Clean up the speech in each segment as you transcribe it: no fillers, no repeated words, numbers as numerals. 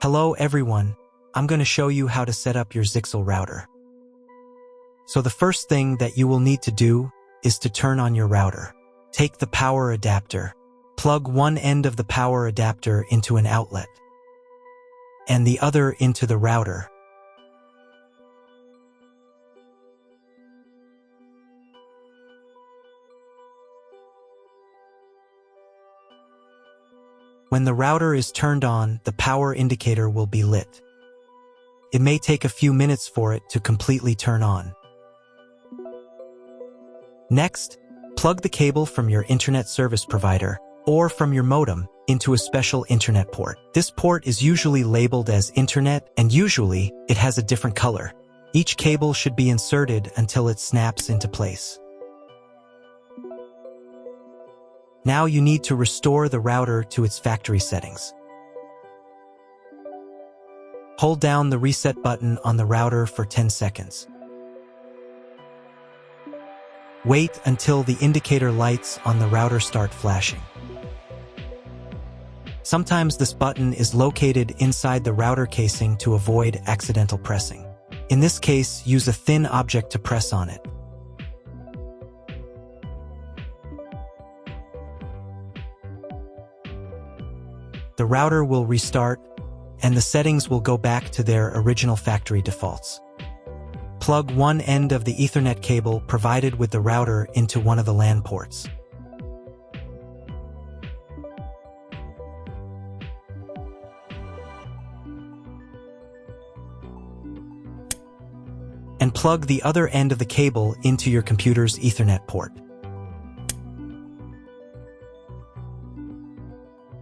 Hello everyone, I'm going to show you how to set up your Zyxel router. So the first thing that you will need to do is to turn on your router. Take the power adapter, plug one end of the power adapter into an outlet, and the other into the router. When the router is turned on, the power indicator will be lit. It may take a few minutes for it to completely turn on. Next, plug the cable from your internet service provider or from your modem into a special internet port. This port is usually labeled as internet, and usually it has a different color. Each cable should be inserted until it snaps into place. Now you need to restore the router to its factory settings. Hold down the reset button on the router for 10 seconds. Wait until the indicator lights on the router start flashing. Sometimes this button is located inside the router casing to avoid accidental pressing. In this case, use a thin object to press on it. The router will restart, and the settings will go back to their original factory defaults. Plug one end of the Ethernet cable provided with the router into one of the LAN ports. And plug the other end of the cable into your computer's Ethernet port.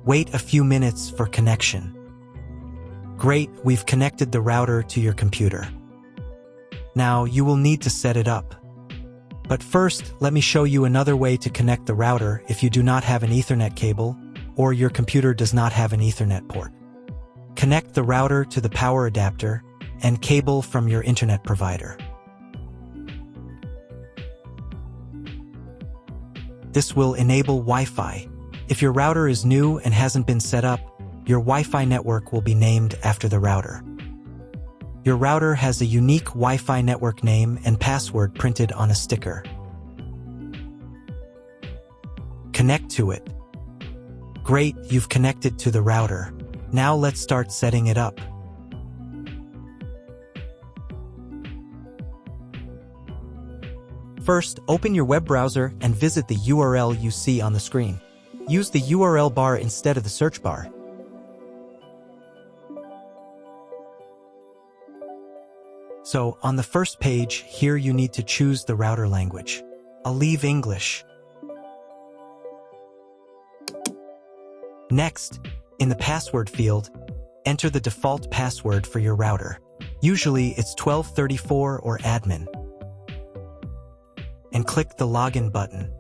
Wait a few minutes for connection. Great, we've connected the router to your computer. Now you will need to set it up. But first, let me show you another way to connect the router if you do not have an Ethernet cable or your computer does not have an Ethernet port. Connect the router to the power adapter and cable from your internet provider. This will enable Wi-Fi. If your router is new and hasn't been set up, your Wi-Fi network will be named after the router. Your router has a unique Wi-Fi network name and password printed on a sticker. Connect to it. Great, you've connected to the router. Now let's start setting it up. First, open your web browser and visit the URL you see on the screen. Use the URL bar instead of the search bar. So, on the first page, here you need to choose the router language. I'll leave English. Next, in the password field, enter the default password for your router. Usually it's 1234 or admin. And click the login button.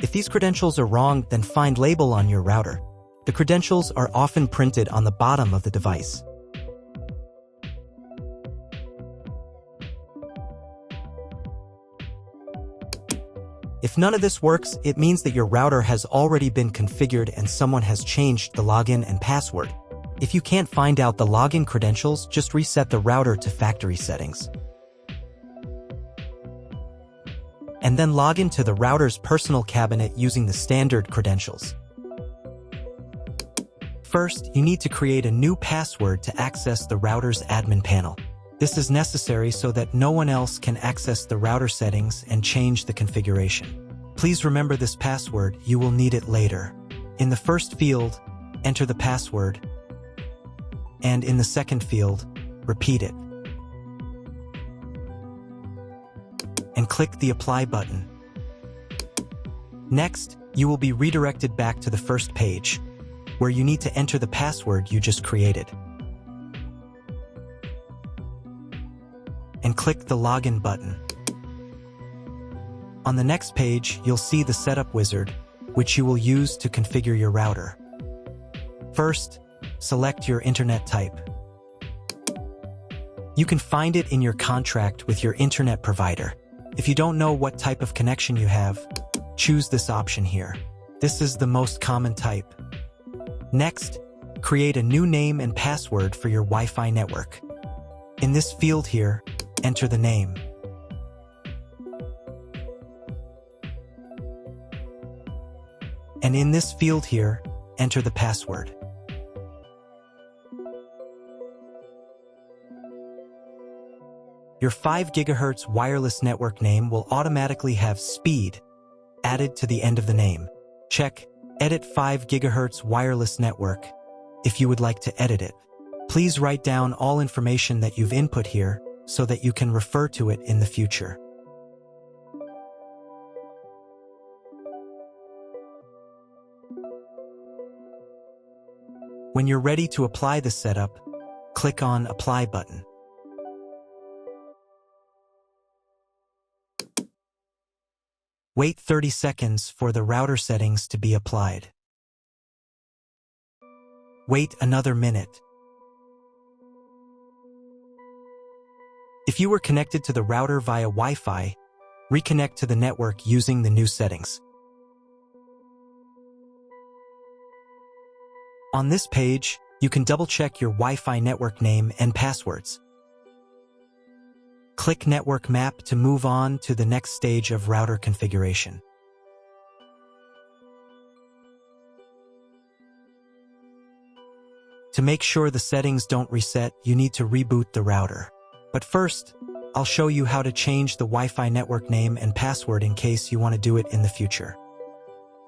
If these credentials are wrong, then find label on your router. The credentials are often printed on the bottom of the device. If none of this works, it means that your router has already been configured and someone has changed the login and password. If you can't find out the login credentials, just reset the router to factory settings. And then log into the router's personal cabinet using the standard credentials. First, you need to create a new password to access the router's admin panel. This is necessary so that no one else can access the router settings and change the configuration. Please remember this password, you will need it later. In the first field, enter the password, and in the second field, repeat it. And click the Apply button. Next, you will be redirected back to the first page, where you need to enter the password you just created. And click the Login button. On the next page, you'll see the Setup wizard, which you will use to configure your router. First, select your internet type. You can find it in your contract with your internet provider. If you don't know what type of connection you have, choose this option here. This is the most common type. Next, create a new name and password for your Wi-Fi network. In this field here, enter the name. And in this field here, enter the password. Your 5 GHz wireless network name will automatically have speed added to the end of the name. Check Edit 5 GHz wireless network if you would like to edit it. Please write down all information that you've input here so that you can refer to it in the future. When you're ready to apply the setup, click on Apply button. Wait 30 seconds for the router settings to be applied. Wait another minute. If you were connected to the router via Wi-Fi, reconnect to the network using the new settings. On this page, you can double-check your Wi-Fi network name and passwords. Click Network Map to move on to the next stage of router configuration. To make sure the settings don't reset, you need to reboot the router. But first, I'll show you how to change the Wi-Fi network name and password in case you want to do it in the future.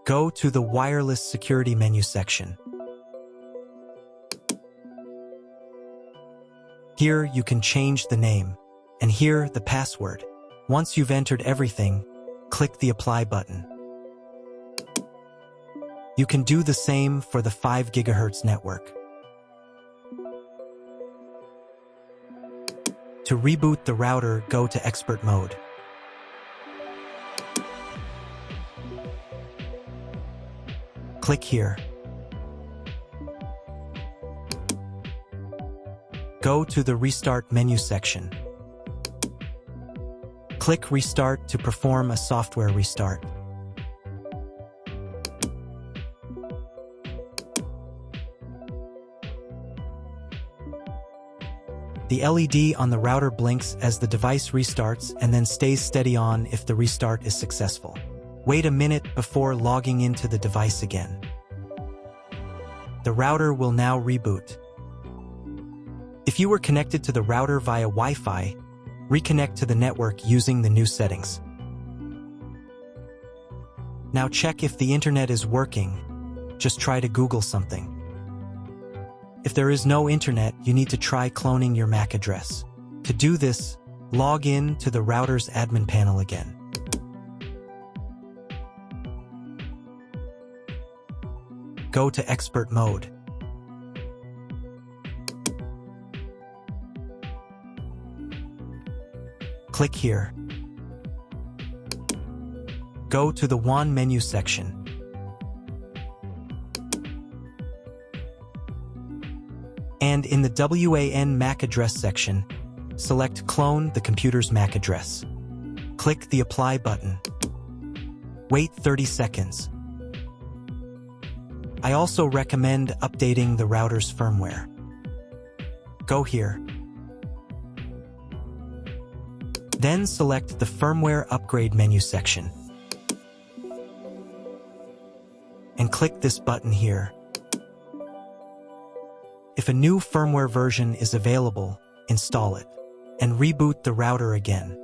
Go to the Wireless Security menu section. Here you can change the name, and here the password. Once you've entered everything, click the Apply button. You can do the same for the 5 GHz network. To reboot the router, go to Expert Mode. Click here. Go to the Restart menu section. Click Restart to perform a software restart. The LED on the router blinks as the device restarts and then stays steady on if the restart is successful. Wait a minute before logging into the device again. The router will now reboot. If you were connected to the router via Wi-Fi, reconnect to the network using the new settings. Now check if the internet is working. Just try to Google something. If there is no internet, you need to try cloning your MAC address. To do this, log in to the router's admin panel again. Go to Expert Mode. Click here. Go to the WAN menu section. And in the WAN MAC address section, select Clone the computer's MAC address. Click the Apply button. Wait 30 seconds. I also recommend updating the router's firmware. Go here. Then select the Firmware Upgrade menu section. And click this button here. If a new firmware version is available, install it, and reboot the router again.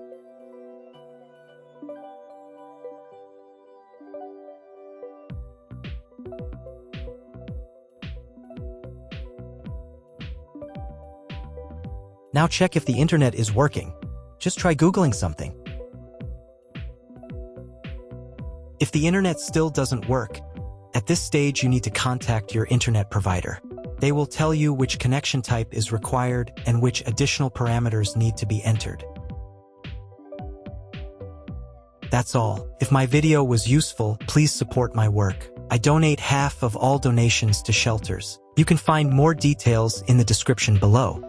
Now check if the internet is working. Just try Googling something. If the internet still doesn't work, at this stage you need to contact your internet provider. They will tell you which connection type is required and which additional parameters need to be entered. That's all. If my video was useful, please support my work. I donate half of all donations to shelters. You can find more details in the description below.